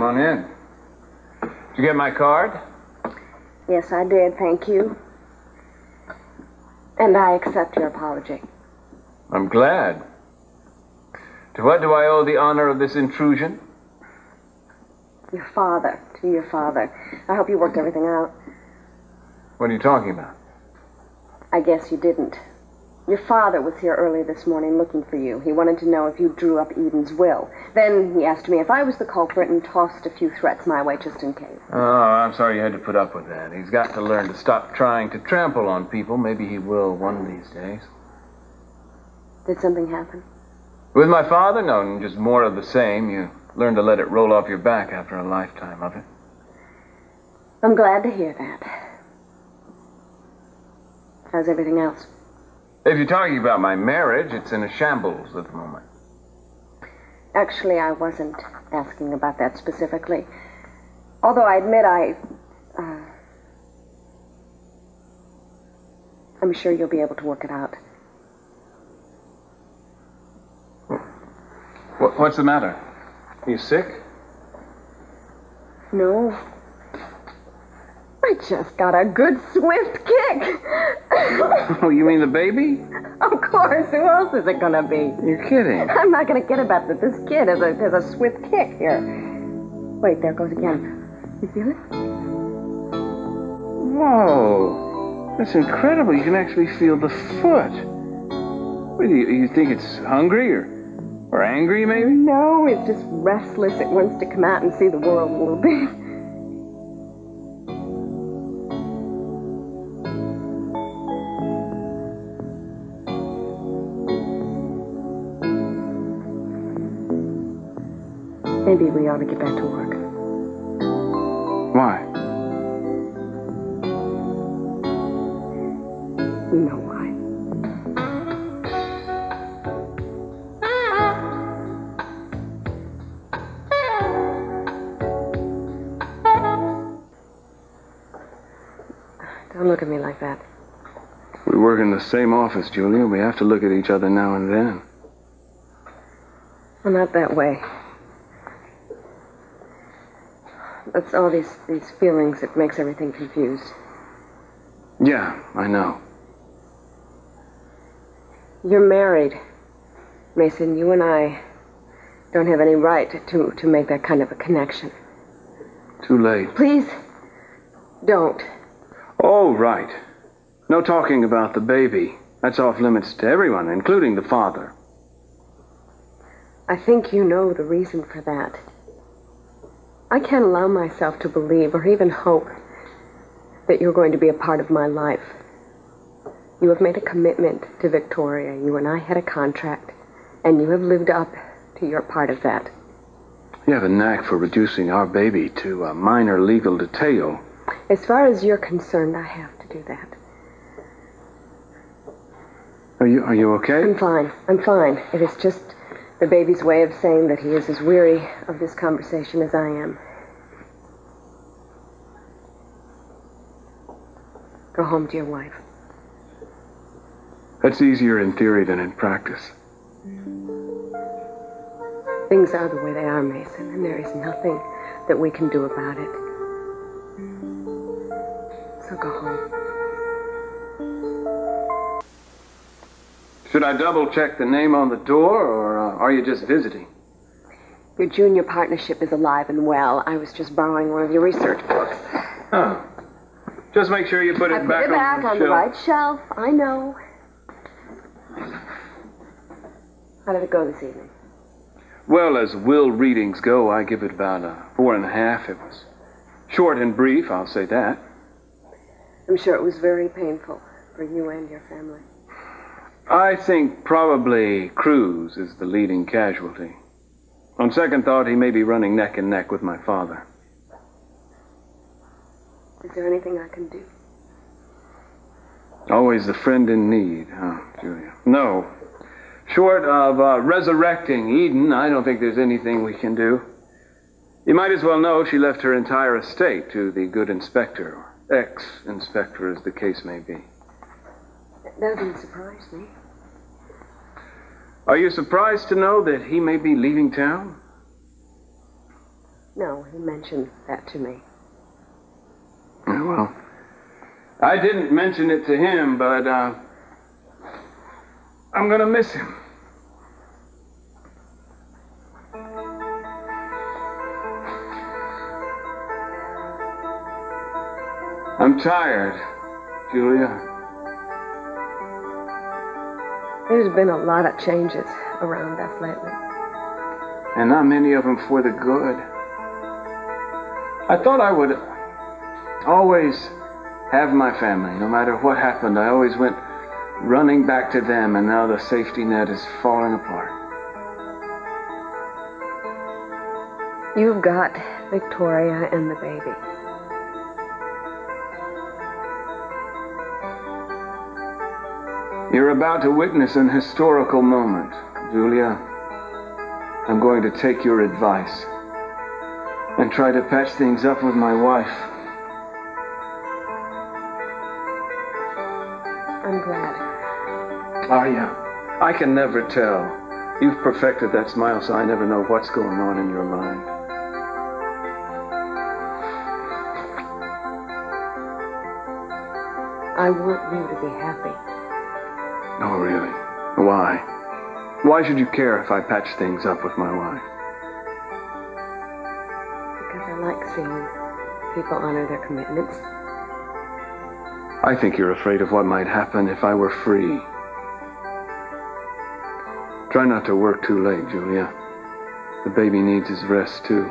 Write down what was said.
Come on in. Did you get my card? Yes, I did, thank you. And I accept your apology. I'm glad. To what do I owe the honor of this intrusion? Your father. To your father. I hope you worked everything out. What are you talking about? I guess you didn't. Your father was here early this morning looking for you. He wanted to know if you drew up Eden's will. Then he asked me if I was the culprit and tossed a few threats my way just in case. Oh, I'm sorry you had to put up with that. He's got to learn to stop trying to trample on people. Maybe he will one of these days. Did something happen? With my father? No, just more of the same. You learn to let it roll off your back after a lifetime of it. I'm glad to hear that. How's everything else? If you're talking about my marriage, it's in a shambles at the moment. Actually, I wasn't asking about that specifically. Although I admit I'm sure you'll be able to work it out. What's the matter? Are you sick? No. I just got a good swift kick. Oh, you mean the baby? Of course. Who else is it going to be? You're kidding. I'm not going to kid about that. This kid has a swift kick here. Wait, there it goes again. You feel it? Whoa. That's incredible. You can actually feel the foot. What, do you think it's hungry or angry, maybe? No, it's just restless. It wants to come out and see the world a little bit. Maybe we ought to get back to work. Why? You know why. Don't look at me like that. We work in the same office, Julia. We have to look at each other now and then. Well, not that way. It's all these feelings that makes everything confused. Yeah, I know. You're married, Mason. You and I don't have any right to make that kind of a connection. Too late. Please, don't. Oh, right. No talking about the baby. That's off limits to everyone, including the father. I think you know the reason for that. I can't allow myself to believe or even hope that you're going to be a part of my life. You have made a commitment to Victoria. You and I had a contract, and you have lived up to your part of that. You have a knack for reducing our baby to a minor legal detail. As far as you're concerned, I have to do that. Are you okay? I'm fine. I'm fine. It is just the baby's way of saying that he is as weary of this conversation as I am. Go home to your wife. That's easier in theory than in practice. Things are the way they are, Mason, and there is nothing that we can do about it. So go home. Should I double-check the name on the door, or are you just visiting? Your junior partnership is alive and well. I was just borrowing one of your research books. Oh. Just make sure you put it back on the shelf. on the right shelf. I know. How did it go this evening? Well, as will readings go, I give it about a 4.5. It was short and brief, I'll say that. I'm sure it was very painful for you and your family. I think probably Cruz is the leading casualty. On second thought, he may be running neck and neck with my father. Is there anything I can do? Always the friend in need, huh, Julia? No. Short of resurrecting Eden, I don't think there's anything we can do. You might as well know she left her entire estate to the good inspector, or ex-inspector as the case may be. That doesn't surprise me. Are you surprised to know that he may be leaving town? No, he mentioned that to me. Yeah, well, I didn't mention it to him, but I'm gonna miss him. I'm tired, Julia. There's been a lot of changes around us lately. And not many of them for the good. I thought I would always have my family. No matter what happened, I always went running back to them, and now the safety net is falling apart. You've got Victoria and the baby. You're about to witness an historical moment, Julia. I'm going to take your advice and try to patch things up with my wife. I'm glad. Are you? I can never tell. You've perfected that smile, so I never know what's going on in your mind. I want you to be happy. Oh, really? Why? Why should you care if I patch things up with my wife? Because I like seeing people honor their commitments. I think you're afraid of what might happen if I were free. Try not to work too late, Julia. The baby needs his rest, too.